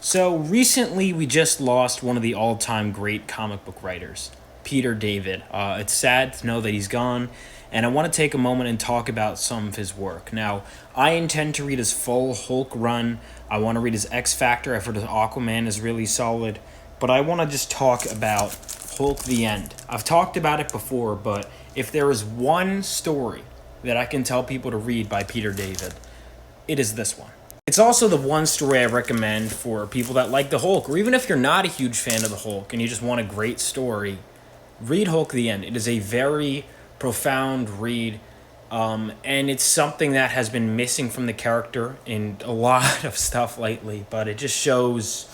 So recently, we just lost one of the all-time great comic book writers, Peter David. It's sad to know that he's gone, and I want to take a moment and talk about some of his work. Now, I intend to read his full Hulk run. I want to read his X Factor. I've heard his Aquaman is really solid, but I want to just talk about Hulk: The End. I've talked about it before, but if there is one story that I can tell people to read by Peter David, it is this one. It's also the one story I recommend for people that like the Hulk, or even if you're not a huge fan of the Hulk and you just want a great story, read Hulk: The End. It is a very profound read, and it's something that has been missing from the character in a lot of stuff lately, but it just shows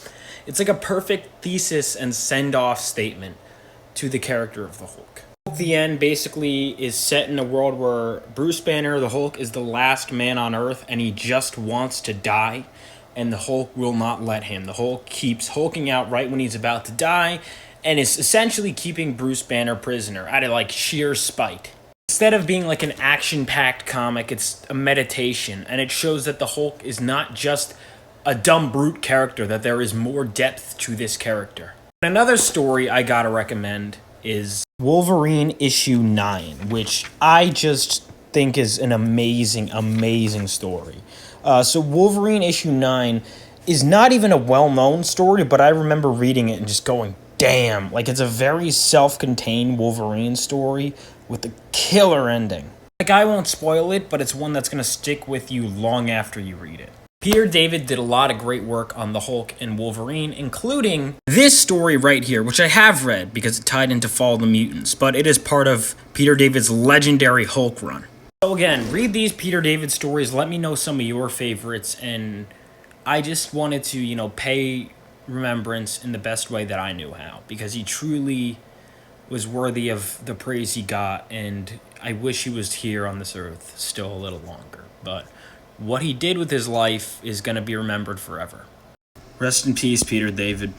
it's like a perfect thesis and send-off statement to the character of the Hulk. The End basically is set in a world where Bruce Banner, the Hulk, is the last man on Earth, and he just wants to die, and the Hulk will not let him. The Hulk keeps hulking out right when he's about to die, and is essentially keeping Bruce Banner prisoner out of like sheer spite. Instead of being like an action-packed comic, it's a meditation, and it shows that the Hulk is not just a dumb brute character, that there is more depth to this character. Another story I gotta recommend is Wolverine issue 9, which I just think is an amazing story. So Wolverine issue 9 is not even a well-known story, but I remember reading it and just going, damn, like it's a very self-contained Wolverine story with a killer ending. Like, I won't spoil it, but it's one that's going to stick with you long after you read it. Peter David did a lot of great work on the Hulk and Wolverine, including this story right here, which I have read because it tied into Fall of the Mutants, but it is part of Peter David's legendary Hulk run. So again, read these Peter David stories, let me know some of your favorites, and I just wanted to, pay remembrance in the best way that I knew how, because he truly was worthy of the praise he got, and I wish he was here on this earth still a little longer, but what he did with his life is going to be remembered forever. Rest in peace, Peter David.